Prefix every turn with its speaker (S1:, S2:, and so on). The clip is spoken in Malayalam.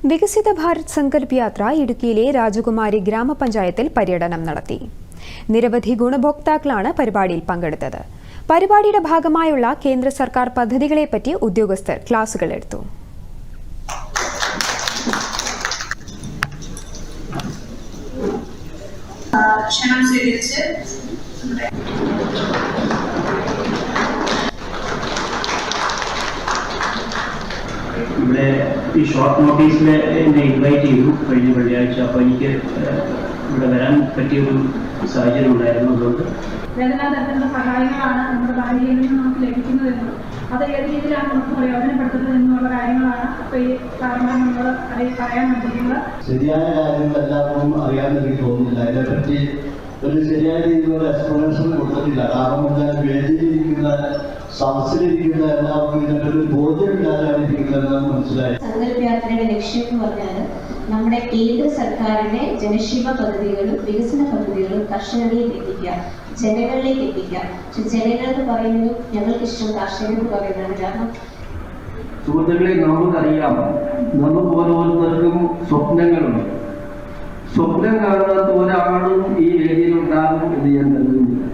S1: വികസിത ഭാരത് സങ്കൽപ് യാത്ര ഇടുക്കിയിലെ രാജകുമാരി ഗ്രാമപഞ്ചായത്തിൽ പര്യടനം നടത്തി. നിരവധി ഗുണഭോക്താക്കളാണ് പരിപാടിയിൽ പങ്കെടുത്തത്. പരിപാടിയുടെ ഭാഗമായുള്ള കേന്ദ്ര സർക്കാർ പദ്ധതികളെപ്പറ്റി ഉദ്യോഗസ്ഥർ ക്ലാസുകൾ എടുത്തു.
S2: ഇവിടെ ഈ ഷോർട്ട് നോട്ടീസിൽ എന്നെ ഇൻവൈറ്റ് ചെയ്തു കഴിഞ്ഞ വെള്ളിയാഴ്ച. അപ്പോൾ എനിക്ക് ഇവിടെ വരാൻ പറ്റിയൊരു സാഹചര്യം ഉണ്ടായിരുന്നു. അതുകൊണ്ട്
S3: എല്ലാ തരത്തിലുള്ള സഹായങ്ങളാണ് നമ്മുടെ ഭാര്യയിൽ നിന്ന് നമുക്ക് ലഭിക്കുന്നതെന്നും അത് ഏത് രീതിയിലാണ് നമുക്ക് പ്രയോജനപ്പെടുത്തുന്നത് എന്നുള്ള കാര്യങ്ങളാണ് ഇപ്പോൾ ഈ കാരണം നമ്മൾ പറയാൻ പറ്റുന്നത്.
S4: ശരിയായ കാര്യങ്ങൾ എല്ലാവർക്കും അറിയാമെന്ന് എനിക്ക് തോന്നുന്നില്ല. അതിനെപ്പറ്റി ഒരു ശരിയായ രീതിയിലുള്ള എക്സ്പ്ലനേഷൻ കൊടുത്തിട്ടില്ല. കാരണം വേദിയിലിരിക്കുന്ന സദസ്സിലിരിക്കുന്ന എല്ലാവർക്കും ഇതിനൊരു ബോധ്യമില്ലാതെയാണ് ഇരിക്കുന്നതെന്ന് മനസ്സിലായി.
S5: സങ്കല്പ് യാത്രയുടെ ലക്ഷ്യം എന്ന് പറഞ്ഞാൽ നമ്മുടെ കേന്ദ്ര സർക്കാരിന്റെ ജനക്ഷേമ പദ്ധതികളും വികസന പദ്ധതികളും കർഷകരിലേക്ക് എത്തിക്കുക, ജനങ്ങളിലേക്ക് എത്തിക്കുക. പക്ഷെ ജനങ്ങൾ എന്ന് പറയുന്നത് ഞങ്ങൾക്ക് ഇഷ്ടം കർഷകർ എന്ന് പറയുന്നതാണ്. കാരണം
S2: സുഹൃത്തുക്കളെ, നമുക്കറിയാം, നമുക്ക് ഓരോരുത്തർക്കും സ്വപ്നങ്ങളുണ്ട്. സ്വപ്നം കാണാത്ത ഒരാളും ഈ ഏരിയയിൽ ഉണ്ടാകും എന്ന് ഞാൻ കരുതുന്നില്ല.